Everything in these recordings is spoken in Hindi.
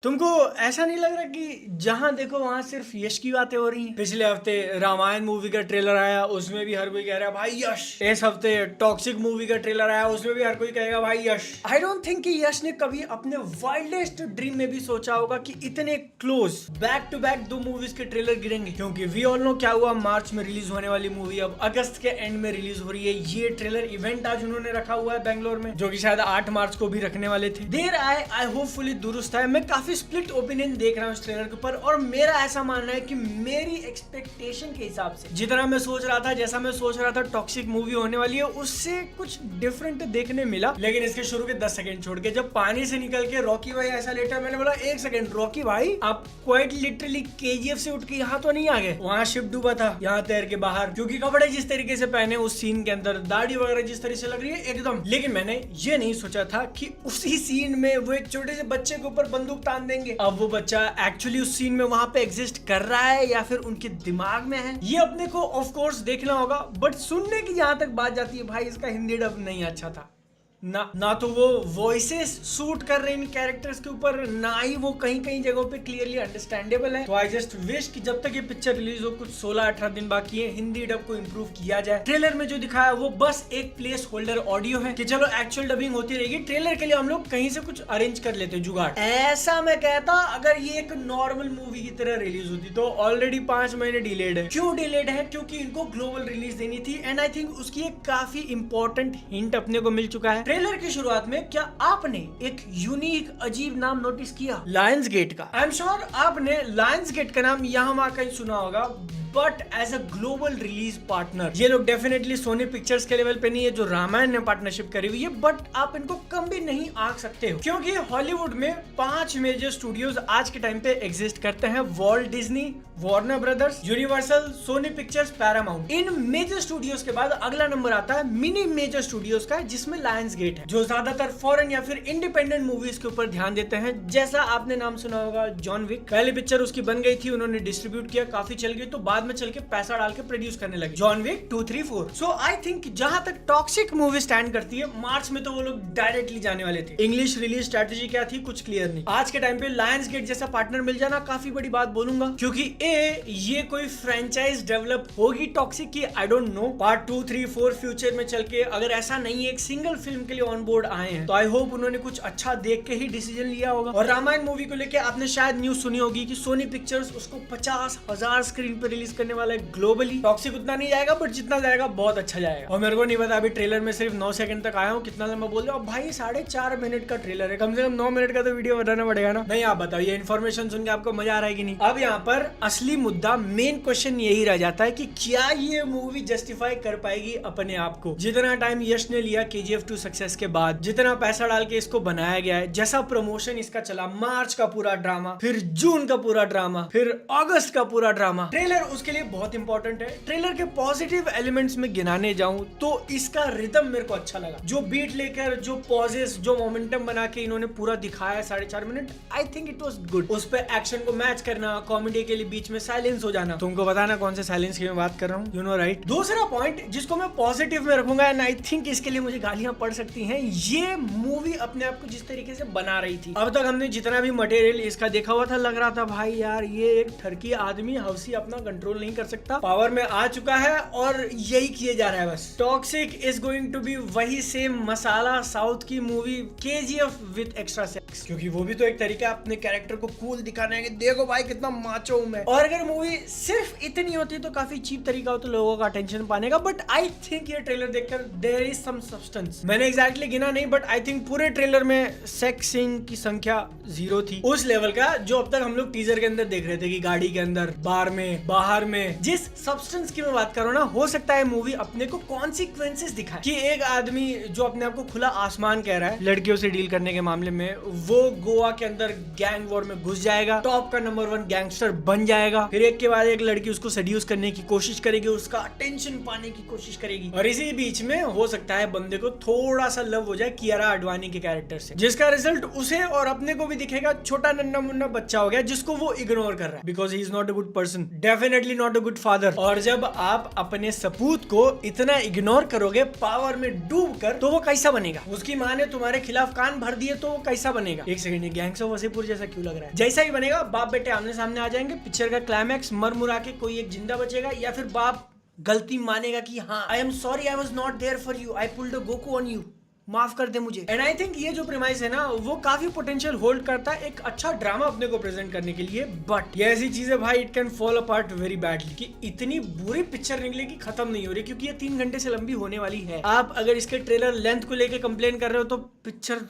तुमको ऐसा नहीं लग रहा कि जहां देखो वहां सिर्फ यश की बातें हो रही हैं? पिछले हफ्ते रामायण मूवी का ट्रेलर आया, उसमें भी हर कोई कह रहा है भाई यश। इस हफ्ते टॉक्सिक मूवी का ट्रेलर आया, उसमें भी हर कोई कहेगा भाई यश। आई डोंट थिंक कि यश ने कभी अपने वाइल्डेस्ट ड्रीम में भी सोचा होगा कि इतने क्लोज बैक टू बैक दो मूवीज के ट्रेलर गिरेंगे। क्योंकि वी ऑल नो क्या हुआ, मार्च में रिलीज होने वाली मूवी अब अगस्त के एंड में रिलीज हो रही है। ये ट्रेलर इवेंट आज उन्होंने रखा हुआ है बैंगलोर में, जो कि शायद 8 मार्च को भी रखने वाले थे। देर आए, आई होपफुली दुरुस्त है। मैं काफी स्प्लिट ओपिनियन देख रहा हूँ इस ट्रेलर के ऊपर, और मेरा ऐसा मानना है कि मेरी एक्सपेक्टेशन के हिसाब से जितना मैं सोच रहा था, जैसा मैं सोच रहा था टॉक्सिक मूवी होने वाली है, उससे कुछ डिफरेंट देखने मिला। लेकिन इसके शुरू के 10 सेकंड छोड़ के जब पानी से निकल के रॉकी भाई ऐसा लेटा, मैंने बोला एक सेकंड रॉकी भाई, आप क्वाइट लिटरली केजीएफ से उठ के यहाँ तो नहीं आ गए? वहाँ शिप डूबा था, यहाँ तैर के बाहर, क्योंकि कपड़े जिस तरीके से पहने उस सीन के अंदर, दाढ़ी वगैरह जिस तरीके से लग रही है एकदम। लेकिन मैंने ये नहीं सोचा था कि उसी सीन में वो एक छोटे से बच्चे के ऊपर बंदूक तान देंगे। अब वो बच्चा एक्चुअली उस सीन में वहां पे एग्जिस्ट कर रहा है या फिर उनके दिमाग में है, ये अपने को ऑफ कोर्स देखना होगा। बट सुनने की जहां तक बात जाती है, भाई इसका हिंदी डब नहीं अच्छा था। ना तो वो वॉइसेस सूट कर रहे इन कैरेक्टर्स के ऊपर, ना ही वो कहीं कहीं जगहों पे क्लियरली अंडरस्टैंडेबल है। तो आई जस्ट विश कि जब तक ये पिक्चर रिलीज हो, कुछ 16-18 दिन बाकी है, हिंदी डब को इम्प्रूव किया जाए। ट्रेलर में जो दिखाया वो बस एक प्लेस होल्डर ऑडियो है कि चलो एक्चुअल डबिंग होती रहेगी, ट्रेलर के लिए हम लोग कहीं से कुछ अरेंज कर लेते जुगाड़। ऐसा मैं कहता अगर ये एक नॉर्मल मूवी की तरह रिलीज होती तो। ऑलरेडी 5 महीने डिलेड है। क्यों डिलेड है? क्योंकि इनको ग्लोबल रिलीज देनी थी, एंड आई थिंक उसकी एक काफी इंपॉर्टेंट हिंट अपने को मिल चुका है। ट्रेलर की शुरुआत में क्या आपने एक यूनिक अजीब नाम नोटिस किया? लायंस गेट का। आई एम श्योर आपने लायंस गेट का नाम यहाँ वहां कहीं सुना होगा, but as a global release partner ये लोग डेफिनेटली सोनी पिक्चर्स के लेवल पे नहीं है जो रामायण ने पार्टनरशिप करी हुई है, बट आप इनको कम भी नहीं आंक सकते हो, क्योंकि हॉलीवुड में 5 मेजर स्टूडियोज आज के टाइम पे एग्जिस्ट करते हैं। Walt Disney, Warner Brothers, Universal, Sony Pictures, Paramount. इन मेजर स्टूडियोज के बाद अगला नंबर आता है मिनी मेजर स्टूडियोज का, जिसमें लायंस गेट है, जो ज्यादातर फॉरेन या फिर इंडिपेंडेंट मूवीज के ऊपर ध्यान देते हैं। जैसा आपने नाम सुना होगा जॉन विक, पहली पिक्चर उसकी बन गई थी, उन्होंने डिस्ट्रीब्यूट किया, काफी चल गई, तो बाद में चल के पैसा डाल के प्रोड्यूस करने लगे John Wick 2, 3, 4। So I think जहां तक टॉक्सिक मूवी स्टैंड करती है, मार्च में तो वो लोग डायरेक्टली जाने वाले थे। इंग्लिश रिलीज स्ट्रेटेजी क्या थी कुछ क्लियर नहीं। आज के टाइम पे लायंस गेट जैसा पार्टनर मिल जाना काफी बड़ी बात बोलूंगा, क्योंकि ये कोई फ्रेंचाइज डेवलप होगी टॉक्सिक की, I don't know. Part 2, 3, 4 future में चल के अगर ऐसा नहीं है, एक सिंगल फिल्म के लिए ऑन बोर्ड आए हैं, तो आई होप उन्होंने कुछ अच्छा देख के ही डिसीजन लिया होगा। और रामायण मूवी को लेके आपने शायद न्यूज सुनी होगी कि सोनी पिक्चर्स उसको 50,000 स्क्रीन पे रिलीज करने वाला है ग्लोबली। टॉक्सिक उतना नहीं जाएगा, बट जितना जाएगा बहुत अच्छा जाएगा। और मेरे को नहीं पता, अभी ट्रेलर में सिर्फ 9 सेकंड तक आया हूँ, कितना लंबा बोल रहे हो भाई? 4.5 मिनट का ट्रेलर है, कम से कम 9 मिनट का तो वीडियो बनाना पड़ेगा ना। नहीं, आप बताओ ये इन्फॉर्मेशन सुन के आपको मजा आ रहा है कि नहीं? अब यहाँ पर असली मुद्दा, मेन क्वेश्चन यही रह जाता है कि क्या ये मूवी जस्टिफाई कर पाएगी अपने आप को? जितना टाइम यश ने लिया KGF 2 सक्सेस के बाद, जितना पैसा डाल के इसको बनाया गया है, जैसा प्रमोशन इसका चला, मार्च का पूरा ड्रामा, फिर जून का पूरा ड्रामा, फिर अगस्त का पूरा ड्रामा, ट्रेलर उसके लिए बहुत इंपॉर्टेंट है। ट्रेलर के पॉजिटिव एलिमेंट्स में गिनाने जाऊं तो इसका रिदम मेरे को अच्छा लगा, जो बीट लेकर, जो पॉजेस, जो मोमेंटम बना के इन्होंने पूरा दिखाया 4.5 minute, I think it was good. उस पे एक्शन को मैच करना, कॉमेडी के लिए बीच में साइलेंस हो जाना, तुमको बताना कौन से साइलेंस की मैं बात कर रहा हूँ, यू नो राइट। दूसरा पॉइंट जिसको मैं पॉजिटिव में रखूंगा, एंड आई थिंक इसके लिए मुझे गालियां पड़ सकती हैं, ये मूवी अपने आप को जिस तरीके से बना रही थी। अब तक हमने जितना भी मटेरियल इसका देखा हुआ था, लग रहा था भाई यार ये एक ठरकी आदमी हवसी अपना कंट्रोल नहीं कर सकता, पावर में आ चुका है और यही किए जा रहा है बस। Toxic is going to be वही सेम मसाला साउथ की movie KGF with extra sex, क्योंकि वो भी तो एक तरीका है अपने कैरेक्टर को कूल दिखाने है कि देखो भाई कितना माचो हूं मैं। और अगर मूवी सिर्फ इतनी होती तो काफी चीप तरीका होता लोगों का अटेंशन पाने का, बट आई थिंक ये ट्रेलर देखकर देयर इज सम सब्सटेंस। मैंने एग्जैक्टली गिना नहीं, बट आई थिंक पूरे ट्रेलर में सेक्स सीन की संख्या 0 थी, उस लेवल का जो अब तक हम लोग टीजर के अंदर देख रहे थे कि गाड़ी के अंदर, बार में, बाहर में। जिस सब्सटेंस की मैं बात कर रहा हूँ ना, हो सकता है मूवी अपने को कॉन्सिक्वेंसेस दिखाए कि एक आदमी जो अपने आप को खुला आसमान कह रहा है लड़कियों से डील करने के मामले में, वो गोवा के अंदर गैंग वॉर में घुस जाएगा, टॉप का नंबर 1 गैंगस्टर बन जाएगा, फिर एक के बाद एक लड़की उसको सेड्यूस करने की कोशिश करेगी, उसका अटेंशन पाने की कोशिश करेगी, और इसी बीच में हो सकता है बंदे को थोड़ा सा लव हो जाए कियारा आडवाणी के कैरेक्टर से, जिसका रिजल्ट उसे और अपने को भी दिखेगा छोटा नन्ना मुन्ना बच्चा हो गया जिसको वो इग्नोर कर रहा है because he is not a good person. Definitely definitely not a good father. और जब आप अपने सपूत को इतना इग्नोर करोगे पावर में डूब कर, तो वो कैसा बनेगा? उसकी माँ ने तुम्हारे खिलाफ कान भर दिए तो वो कैसा बनेगा? एक सेकंड, ये गैंग्स ऑफ वसेपुर जैसा क्यों लग रहा है? जैसा ही बनेगा, बाप बेटे आमने सामने आ जाएंगे। पिक्चर का क्लाइमैक्स, मर मुरा के कोई एक जिंदा बचेगा या फिर बाप गलती मानेगा कि हाँ, I am sorry, I was not there for you, I pulled a Goku on you, माफ कर दे मुझे। एंड आई थिंक ये जो प्रीमाइस है ना, वो काफी पोटेंशियल होल्ड करता है एक अच्छा ड्रामा अपने को प्रेजेंट करने के लिए। बट ये ऐसी चीज है भाई, it can fall apart very badly, कि इतनी बुरी पिक्चर निकले कि खत्म नहीं हो रही, क्योंकि ये 3 घंटे से लंबी होने वाली है। आप अगर इसके ट्रेलर लेंथ को लेके कंप्लेन कर रहे हो तो पिक्चर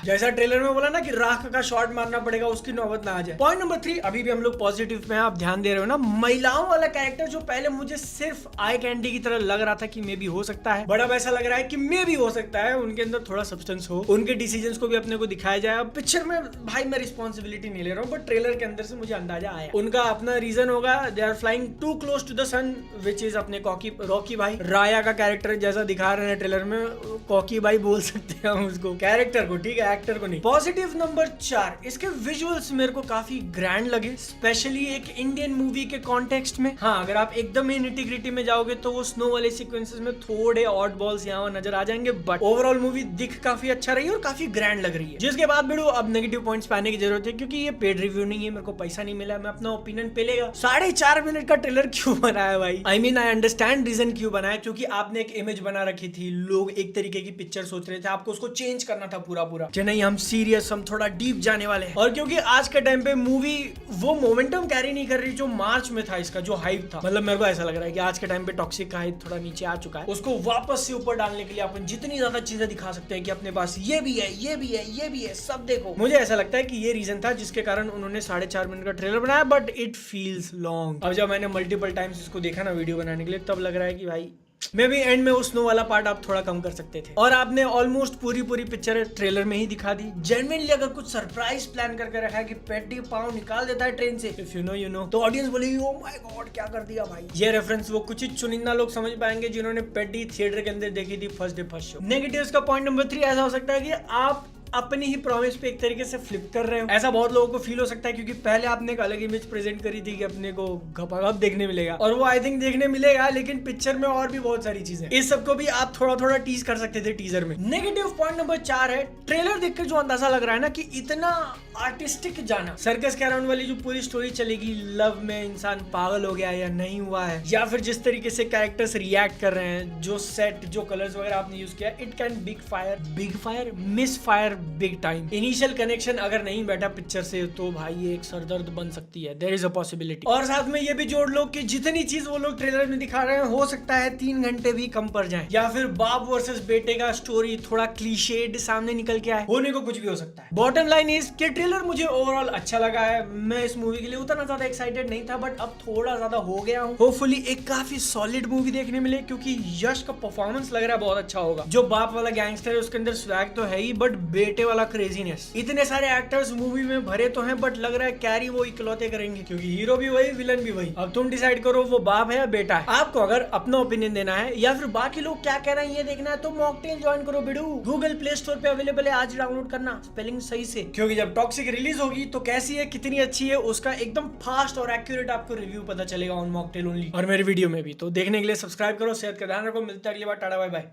जैसा ट्रेलर में बोला ना कि राख का शॉट मारना पड़ेगा, उसकी नौबत ना आ जाए। पॉइंट नंबर 3, अभी भी हम लोग पॉजिटिव में, आप ध्यान दे रहे हो ना, महिलाओं वाला कैरेक्टर जो पहले मुझे सिर्फ आई कैंडी की तरह लग रहा था कि मे भी हो सकता है, बड़ा वैसा लग रहा है कि मे भी हो सकता है उनके अंदर थोड़ा सब्सटेंस हो, उनके डिसीजंस को भी अपने को दिखाया जाए। अब पिक्चर में भाई मैं रिस्पॉन्सिबिलिटी नहीं ले रहा हूँ, बट ट्रेलर के अंदर से मुझे अंदाजा आया उनका अपना रीजन होगा। They are flying too close to the sun, which is अपने रॉकी भाई। राया का कैरेक्टर जैसा दिखा रहे हैं ट्रेलर में, कॉकी भाई बोल सकते हैं हम उसको, कैरेक्टर को, ठीक है, एक्टर को नहीं। पॉजिटिव नंबर 4, इसके विजुअल्स मेरे को काफी ग्रैंड लगे, स्पेशली एक इंडियन मूवी के कॉन्टेक्स्ट में। हाँ, अगर आप एकदम ही निटी-ग्रिटी में जाओगे तो वो स्नो वाले सीक्वेंसेस में थोड़े ऑड बॉल्स यहाँ नजर आ जाएंगे, बट ओवरऑल मूवी दिख काफी अच्छा रही है और काफी ग्रैंड लग रही है। जिसके बाद बिड़ू अब नेगेटिव पॉइंट्स पे आने की जरूरत है, क्योंकि ये पेड रिव्यू नहीं है, मेरे को पैसा नहीं मिला, मैं अपना ओपिनियन पे लेगा। 4.5 मिनट का ट्रेलर क्यों बनाया भाई? I mean I understand reason क्यों बनाया, क्योंकि आपने एक इमेज बना रखी थी, लोग एक तरीके की पिक्चर सोच रहे थे, आपको उसको चेंज करना था पूरा कि नहीं हम सीरियस, हम थोड़ा डीप जाने वाले हैं। और क्योंकि आज के टाइम पे मूवी वो मोमेंटम कैरी नहीं कर रही जो मार्च में था, इसका जो हाइप था, मतलब मेरे को ऐसा लग रहा है कि आज के टाइम पे टॉक्सिक का हाइप थोड़ा नीचे आ चुका है। उसको वापस से ऊपर डालने के लिए अपन जितनी ज्यादा चीजें दिखा सकते हैं कि अपने पास ये भी है, ये भी है, ये भी है, सब देखो। मुझे ऐसा लगता है कि ये रीजन था जिसके कारण उन्होंने 4.5 मिनट का ट्रेलर बनाया, बट इट फील्स लॉन्ग। अब जब मैंने मल्टीपल टाइम्स इसको देखा ना वीडियो बनाने के लिए, तब लग रहा है कि भाई मे भी एंड में वो स्नो वाला पार्ट आप थोड़ा कम कर सकते थे। और आपने ऑलमोस्ट पूरी पिक्चर ट्रेलर में ही दिखा दी। जेन्युइनली अगर कुछ सरप्राइज प्लान करके रखा है कि पेटी पाँव निकाल देता है ट्रेन से, इफ यू नो, तो ऑडियंस बोलेगी ओ माय गॉड क्या कर दिया भाई। ये रेफरेंस वो कुछ ही चुनिंदा लोग समझ पाएंगे जिन्होंने पेटी थिएटर के अंदर देखी थी first day first show. Negatives का पॉइंट नंबर 3 ऐसा हो सकता है कि आप अपनी ही प्रॉमिस पे एक तरीके से फ्लिप कर रहे हो। ऐसा बहुत लोगों को फील हो सकता है, क्योंकि पहले आपने एक अलग इमेज प्रेजेंट करी थी कि अपने को घपाघप देखने मिलेगा, और वो आई थिंक देखने मिलेगा, लेकिन पिक्चर में और भी बहुत सारी चीजें, इस सबको भी आप थोड़ा टीज कर सकते थे टीजर में। नेगेटिव पॉइंट नंबर 4 है, ट्रेलर देखकर जो अंदाजा लग रहा है ना कि इतना आर्टिस्टिक जाना, सर्कस के अराउंड वाली जो पूरी स्टोरी चलेगी, लव में इंसान पागल हो गया या नहीं हुआ है, या फिर जिस तरीके से कैरेक्टर्स रिएक्ट कर रहे हैं, जो सेट, जो कलर्स वगैरह आपने यूज किया, it can big fire, miss fire big time. Initial connection अगर नहीं बैठा पिक्चर से तो भाई ये एक सरदर्द बन सकती है, देयर इज अ पॉसिबिलिटी। और साथ में ये भी जोड़ लो कि जितनी चीज वो लोग ट्रेलर में दिखा रहे हैं, हो सकता है 3 घंटे भी कम पड़ जाए, या फिर बाप वर्सेस बेटे का स्टोरी थोड़ा क्लीशेड सामने निकल के आए, होने को कुछ भी हो सकता है। बॉटम लाइन इज कि ट्रेलर मुझे ओवरऑल अच्छा लगा है। मैं इस मूवी के लिए उतना ज्यादा एक्साइटेड नहीं था, बट अब थोड़ा ज्यादा हो गया हूँ। होपफुली एक काफी सॉलिड मूवी देखने मिले, क्योंकि यश का परफॉर्मेंस लग रहा है बहुत अच्छा होगा। जो बाप वाला गैंगस्टर है उसके अंदर स्वैग तो है ही, बट बेटे वाला क्रेजीनेस, इतने सारे एक्टर्स मूवी में भरे तो हैं, बट लग रहा है कैरी वो इकलौते करेंगे, क्योंकि हीरो भी वही, विलन भी वही। अब तुम डिसाइड करो वो बाप है या बेटा है। आपको अगर अपना ओपिनियन देना है या फिर बाकी लोग क्या कह रहे हैं ये देखना है, तो मॉकटेल ज्वाइन करो बिडू। गूगल प्ले स्टोर पे अवेलेबल है, आज डाउनलोड करना, स्पेलिंग सही से, क्योंकि जब टॉक्सिक रिलीज होगी तो कैसी है, कितनी अच्छी है, उसका एकदम फास्ट और एक्यूरेट आपको रिव्यू पता चलेगा ऑन मॉकटेल ओनली, और मेरे वीडियो में भी। तो देखने के लिए सब्सक्राइब करो, सेहत का ध्यान रखो, मिलते हैं अगली बार, टाटा बाय बाय।